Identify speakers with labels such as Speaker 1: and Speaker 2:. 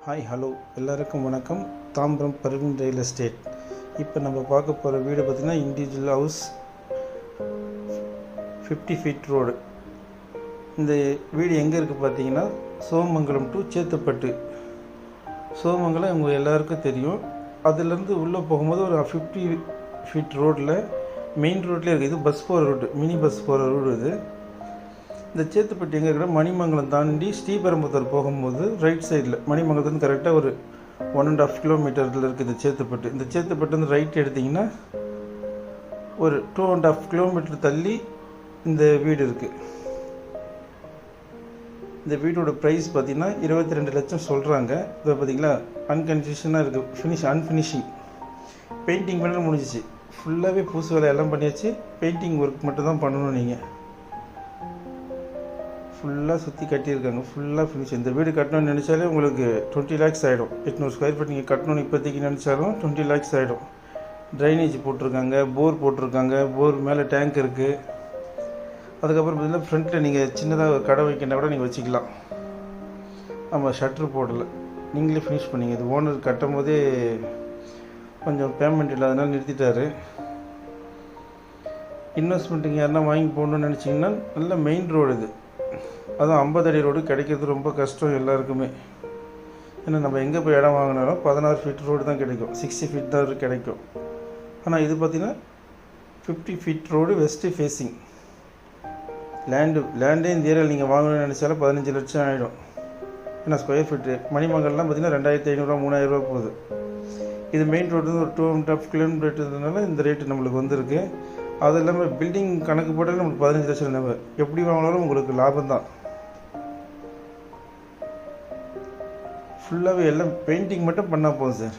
Speaker 1: Hi hello எல்லாருக்கும் வணக்கம். Tambaram Parveen real estate. இப்போ நம்ம பார்க்க போகிற வீடு பார்த்திங்கன்னா இண்டிவிஜுவல் ஹவுஸ், 50 ஃபீட் ரோடு. இந்த வீடு எங்கே இருக்குது பார்த்தீங்கன்னா சோமங்கலம் டு சேத்துப்பட்டு. சோமங்கலம் உங்கள் எல்லாருக்கும் தெரியும். அதுலேருந்து உள்ளே போகும்போது ஒரு 50 ஃபீட் ரோட்டில் மெயின் ரோட்லேயே இருக்குது. இது பஸ் போகிற ரோடு, மினி பஸ் போகிற ரோடு இது. இந்த சேத்துப்பட்டு எங்கே இருக்கிற மணிமங்கலம் தாண்டி ஸ்ரீபெரும்புதூர் போகும்போது ரைட் சைடில் மணிமங்கலத்துலேருந்து கரெக்டாக ஒரு 1.5 கிலோமீட்டரில் இருக்குது சேத்துப்பட்டு. இந்த சேத்துப்பட்டு வந்து ரைட் எடுத்திங்கன்னா ஒரு 2.5 கிலோமீட்டர் தள்ளி இந்த வீடு இருக்குது. இந்த வீடோட ப்ரைஸ் பார்த்திங்கன்னா 22 லட்சம் சொல்கிறாங்க. இதை பார்த்திங்களா அன்கன்ஸ்ட்ரக்ஷனாக இருக்குது, அன்ஃபினிஷிங். பெயிண்டிங் பண்ண முடிஞ்சிச்சு, ஃபுல்லாகவே பூசு வேலை எல்லாம் பண்ணியாச்சு. பெயிண்டிங் ஒர்க் மட்டும் தான் பண்ணணும். நீங்கள் ஃபுல்லாக சுற்றி கட்டியிருக்காங்க, ஃபுல்லாக ஃபினிஷ். இந்த வீடு கட்டணும்னு நினச்சாலே உங்களுக்கு 20 லேக்ஸ் ஆகிடும். 800 ஸ்கொயர் ஃபீட் நீங்கள் கட்டணும்னு இப்போதைக்கு நினச்சாலும் 20 லேக்ஸ் ஆகிடும். ட்ரைனேஜ் போட்டிருக்காங்க, போர் போட்டிருக்காங்க, போர் மேலே டேங்க் இருக்குது. அதுக்கப்புறம் பார்த்தீங்கன்னா ஃப்ரண்ட்டில் நீங்கள் சின்னதாக ஒரு கடை வைக்கினா கூட நீங்கள் வச்சுக்கலாம். நம்ம ஷட்டர் போடலை, நீங்களே ஃபினிஷ் பண்ணிங்க. இது ஓனர் கட்டும் போதே கொஞ்சம் பேமெண்ட் இல்லாதனால நிறுத்திட்டார். இன்வெஸ்ட்மெண்ட்டுங்க யாருன்னா வாங்கி போகணுன்னு நினச்சிங்கன்னா நல்ல மெயின் ரோடு இது. அதுவும் 50 அடி ரோடு கிடைக்கிறது ரொம்ப கஷ்டம் எல்லாருக்குமே. ஏன்னா நம்ம எங்கே போய் இடம் வாங்கினாலும் 16 ஃபீட் ரோடு தான் கிடைக்கும், 60 ஃபீட் தான் கிடைக்கும். ஆனால் இது பார்த்திங்கன்னா 50 ஃபீட் ரோடு, வெஸ்ட்டு ஃபேஸிங். லேண்டே இந்த ஏரியாவில் நீங்கள் வாங்கணும்னு நினச்சாலும் 15 லட்சம் ஆகிடும். ஏன்னா ஸ்கொயர் ஃபீட்டு மணிமங்கல்லாம் பார்த்திங்கன்னா 2500 3000 ரூபா போகுது. இது மெயின் ரோடு ஒரு 2.5 கிலோமீட்டர்னால இந்த ரேட்டு நம்மளுக்கு வந்திருக்கு. அது இல்லாமல் பில்டிங் கணக்கு போட்டாலும் நம்மளுக்கு 15 லட்சம். நம்ம எப்படி வாங்கினாலும் உங்களுக்கு லாபம் தான். ஃபுல்லாகவே எல்லாம் பெயிண்டிங் மட்டும் பண்ணால் போதும் சார்.